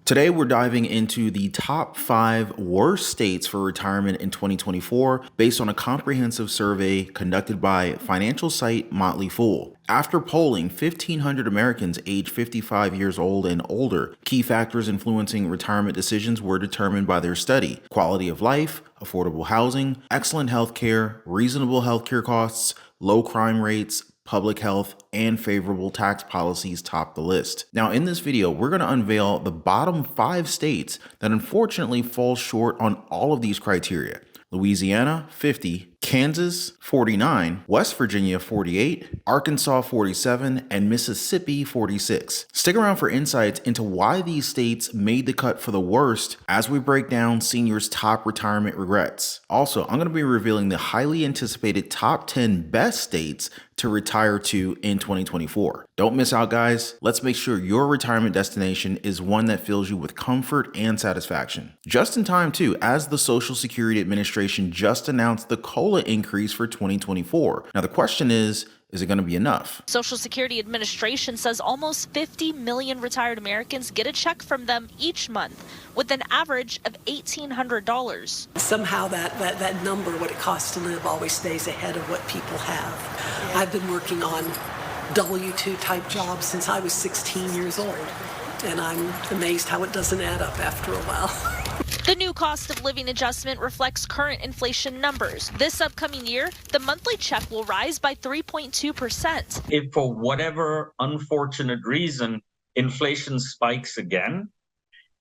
Today, we're diving into the top 5 worst states for retirement in 2024 based on a comprehensive survey conducted by financial site Motley Fool. After polling 1,500 Americans aged 55 years old and older, key factors influencing retirement decisions were determined by their study: quality of life, affordable housing, excellent health care, reasonable healthcare costs, low crime rates, public health, and favorable tax policies top the list. Now, in this video, we're going to unveil the bottom 5 states that unfortunately fall short on all of these criteria. Louisiana, 50, Kansas, 49, West Virginia, 48, Arkansas, 47, and Mississippi, 46. Stick around for insights into why these states made the cut for the worst as we break down seniors' top retirement regrets. Also, I'm going to be revealing the highly anticipated top 10 best states to retire to in 2024. Don't miss out, guys. Let's make sure your retirement destination is one that fills you with comfort and satisfaction. Just in time, too, as the Social Security Administration just announced the COLA increase for 2024. Now, the question is it going to be enough? Social Security Administration says almost 50 million retired Americans get a check from them each month, with an average of $1,800. Somehow that number, what it costs to live, always stays ahead of what people have. Yeah. I've been working on W-2 type jobs since I was 16 years old, and I'm amazed how it doesn't add up after a while. The new cost of living adjustment reflects current inflation numbers. This upcoming year, the monthly check will rise by 3.2%. If for whatever unfortunate reason inflation spikes again,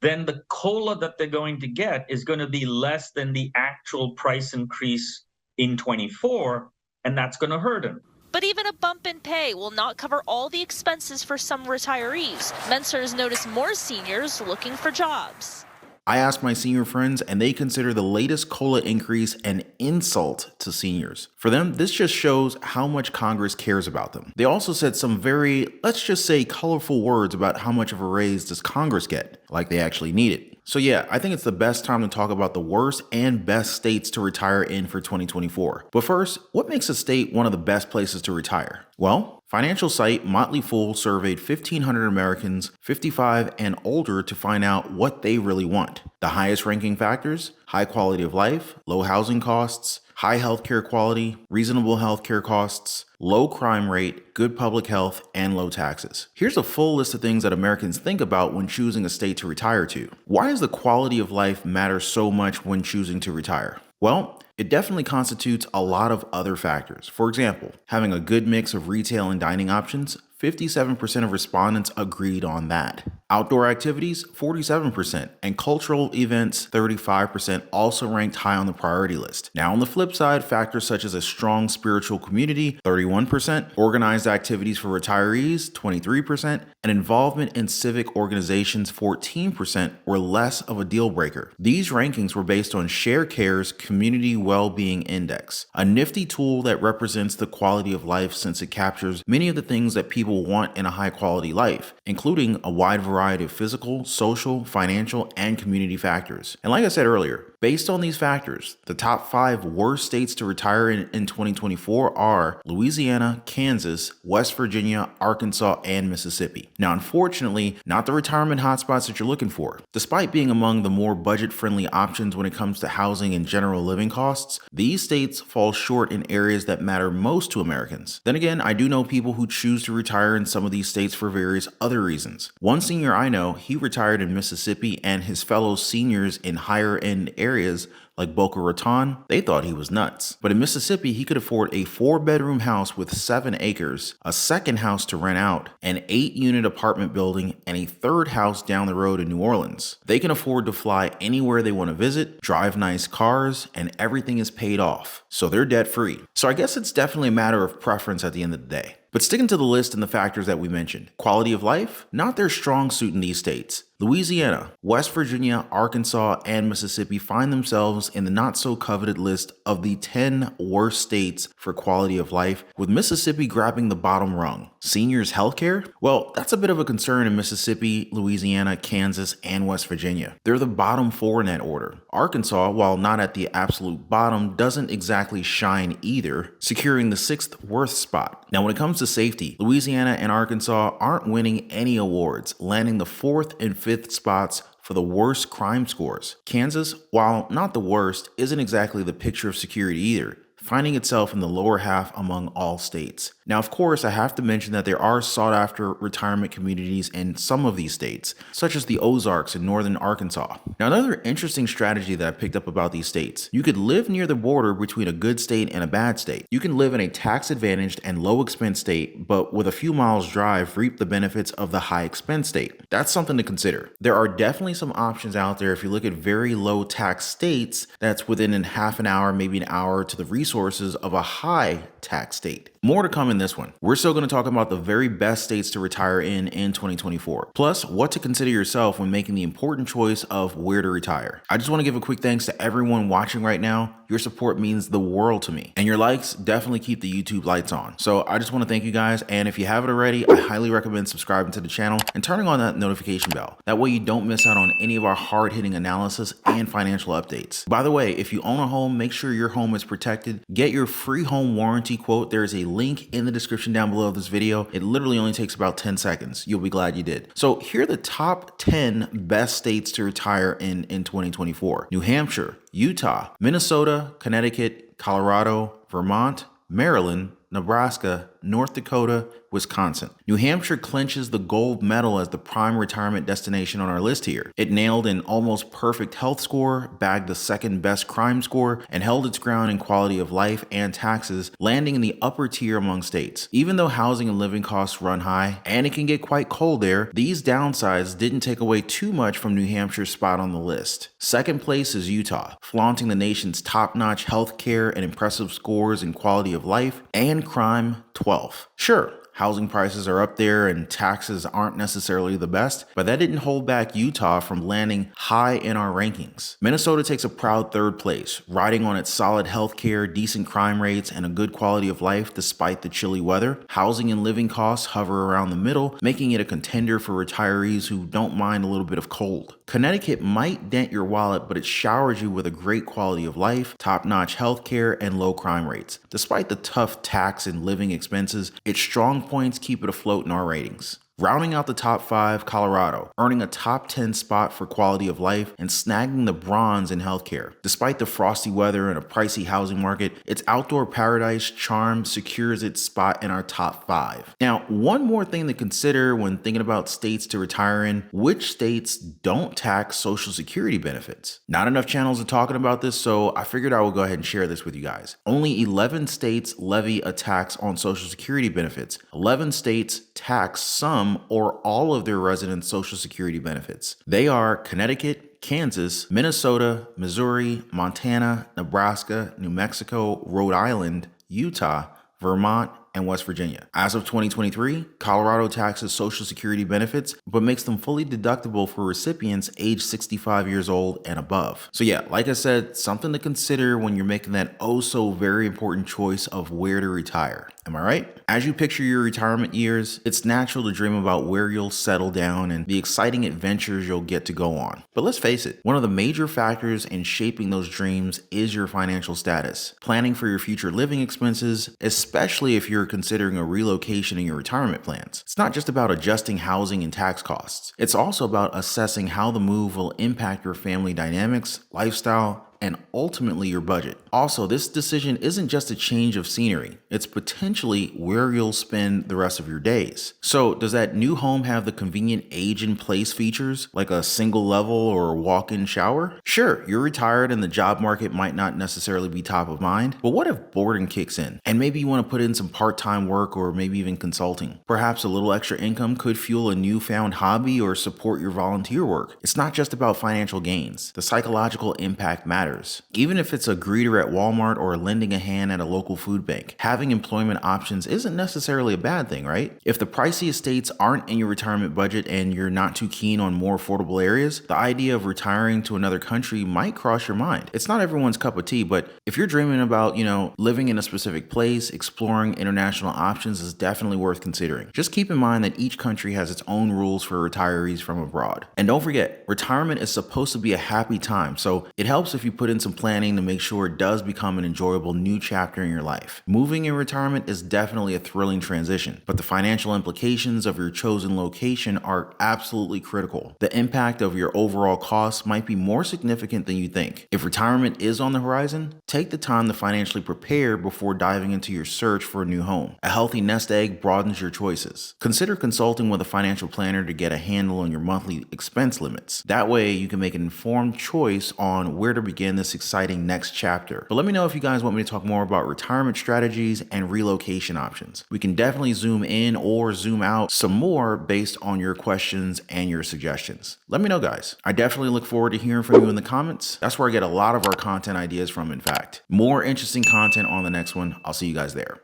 then the COLA that they're going to get is going to be less than the actual price increase in 24, and that's going to hurt them. But even a bump in pay will not cover all the expenses for some retirees. Menser has noticed more seniors looking for jobs. I asked my senior friends, and they consider the latest COLA increase an insult to seniors. For them, this just shows how much Congress cares about them. They also said some very, let's just say, colorful words about how much of a raise does Congress get, like they actually need it. So yeah, I think it's the best time to talk about the worst and best states to retire in for 2024. But first, what makes a state one of the best places to retire? Well, financial site Motley Fool surveyed 1,500 Americans 55 and older to find out what they really want. The highest ranking factors: high quality of life, low housing costs, high healthcare quality, reasonable healthcare costs, low crime rate, good public health, and low taxes. Here's a full list of things that Americans think about when choosing a state to retire to. Why does the quality of life matter so much when choosing to retire? Well, it definitely constitutes a lot of other factors. For example, having a good mix of retail and dining options. 57% of respondents agreed on that. Outdoor activities, 47%, and cultural events, 35%, also ranked high on the priority list. Now, on the flip side, factors such as a strong spiritual community, 31%, organized activities for retirees, 23%, and involvement in civic organizations, 14%, were less of a deal breaker. These rankings were based on ShareCare's Community Well-Being Index, a nifty tool that represents the quality of life since it captures many of the things that people want in a high-quality life, including a wide variety of physical, social, financial, and community factors. And like I said earlier, based on these factors, the top 5 worst states to retire in 2024 are Louisiana, Kansas, West Virginia, Arkansas, and Mississippi. Now, unfortunately, not the retirement hotspots that you're looking for. Despite being among the more budget-friendly options when it comes to housing and general living costs, these states fall short in areas that matter most to Americans. Then again, I do know people who choose to retire in some of these states for various other reasons. One senior I know, he retired in Mississippi, and his fellow seniors in higher end areas like Boca Raton, they thought he was nuts. But in Mississippi, he could afford a 4-bedroom house with 7 acres, a second house to rent out, an 8-unit apartment building, and a 3rd house down the road in New Orleans. They can afford to fly anywhere they want to visit, drive nice cars, and everything is paid off. So they're debt free. So I guess it's definitely a matter of preference at the end of the day. But sticking to the list and the factors that we mentioned, quality of life, not their strong suit in these states. Louisiana, West Virginia, Arkansas, and Mississippi find themselves in the not-so-coveted list of the 10 worst states for quality of life, with Mississippi grabbing the bottom rung. Seniors' healthcare? Well, that's a bit of a concern in Mississippi, Louisiana, Kansas, and West Virginia. They're the bottom 4 in that order. Arkansas, while not at the absolute bottom, doesn't exactly shine either, securing the 6th worst spot. Now, when it comes to safety, Louisiana and Arkansas aren't winning any awards, landing the 4th and 5th spots for the worst crime scores. Kansas, while not the worst, isn't exactly the picture of security either, finding itself in the lower half among all states. Now, of course, I have to mention that there are sought-after retirement communities in some of these states, such as the Ozarks in northern Arkansas. Now, another interesting strategy that I picked up about these states: you could live near the border between a good state and a bad state. You can live in a tax-advantaged and low-expense state, but with a few miles drive, reap the benefits of the high-expense state. That's something to consider. There are definitely some options out there if you look at very low-tax states that's within a half an hour, maybe an hour to the resources of a high-tax state. More to come in this one. We're still going to talk about the very best states to retire in 2024. Plus, what to consider yourself when making the important choice of where to retire. I just want to give a quick thanks to everyone watching right now. Your support means the world to me. And your likes definitely keep the YouTube lights on. So I just want to thank you guys. And if you haven't already, I highly recommend subscribing to the channel and turning on that notification bell. That way you don't miss out on any of our hard-hitting analysis and financial updates. By the way, if you own a home, make sure your home is protected. Get your free home warranty quote. There is a link in the description down below of this video. It literally only takes about 10 seconds. You'll be glad you did. So here are the top 10 best states to retire in 2024. New Hampshire, Utah, Minnesota, Connecticut, Colorado, Vermont, Maryland, Nebraska, North Dakota, Wisconsin. New Hampshire clinches the gold medal as the prime retirement destination on our list here. It nailed an almost perfect health score, bagged the second best crime score, and held its ground in quality of life and taxes, landing in the upper tier among states. Even though housing and living costs run high, and it can get quite cold there, these downsides didn't take away too much from New Hampshire's spot on the list. Second place is Utah, flaunting the nation's top-notch health care and impressive scores in quality of life and crime 12th. Sure, housing prices are up there and taxes aren't necessarily the best, but that didn't hold back Utah from landing high in our rankings. Minnesota takes a proud third place, riding on its solid healthcare, decent crime rates, and a good quality of life despite the chilly weather. Housing and living costs hover around the middle, making it a contender for retirees who don't mind a little bit of cold. Connecticut might dent your wallet, but it showers you with a great quality of life, top-notch healthcare, and low crime rates. Despite the tough tax and living expenses, its strong points keep it afloat in our ratings. Rounding out the top 5, Colorado, earning a top 10 spot for quality of life and snagging the bronze in healthcare. Despite the frosty weather and a pricey housing market, its outdoor paradise charm secures its spot in our top 5. Now, one more thing to consider when thinking about states to retire in: which states don't tax Social Security benefits? Not enough channels are talking about this, so I figured I would go ahead and share this with you guys. Only 11 states levy a tax on Social Security benefits. 11 states tax some or all of their residents' Social Security benefits. They are Connecticut, Kansas, Minnesota, Missouri, Montana, Nebraska, New Mexico, Rhode Island, Utah, Vermont, and West Virginia. As of 2023, Colorado taxes Social Security benefits, but makes them fully deductible for recipients age 65 years old and above. So yeah, like I said, something to consider when you're making that oh so very important choice of where to retire. Am I right? As you picture your retirement years, it's natural to dream about where you'll settle down and the exciting adventures you'll get to go on. But let's face it, one of the major factors in shaping those dreams is your financial status. Planning for your future living expenses, especially if you're considering a relocation in your retirement plans. It's not just about adjusting housing and tax costs. It's also about assessing how the move will impact your family dynamics, lifestyle, and ultimately your budget. Also, this decision isn't just a change of scenery, it's potentially where you'll spend the rest of your days. So, does that new home have the convenient age-in-place features, like a single level or a walk-in shower? Sure, you're retired and the job market might not necessarily be top of mind, but what if boredom kicks in? And maybe you want to put in some part-time work or maybe even consulting. Perhaps a little extra income could fuel a newfound hobby or support your volunteer work. It's not just about financial gains. The psychological impact matters. Even if it's a greeter at Walmart or lending a hand at a local food bank, having employment options isn't necessarily a bad thing, right? If the pricey estates aren't in your retirement budget and you're not too keen on more affordable areas, the idea of retiring to another country might cross your mind. It's not everyone's cup of tea, but if you're dreaming about, living in a specific place, exploring international options is definitely worth considering. Just keep in mind that each country has its own rules for retirees from abroad. And don't forget, retirement is supposed to be a happy time, so it helps if you put put in some planning to make sure it does become an enjoyable new chapter in your life. Moving in retirement is definitely a thrilling transition, but the financial implications of your chosen location are absolutely critical. The impact of your overall costs might be more significant than you think. If retirement is on the horizon, take the time to financially prepare before diving into your search for a new home. A healthy nest egg broadens your choices. Consider consulting with a financial planner to get a handle on your monthly expense limits. That way, you can make an informed choice on where to begin this exciting next chapter. But let me know if you guys want me to talk more about retirement strategies and relocation options. We can definitely zoom in or zoom out some more based on your questions and your suggestions. Let me know, guys. I definitely look forward to hearing from you in the comments. That's where I get a lot of our content ideas from, in fact. More interesting content on the next one. I'll see you guys there.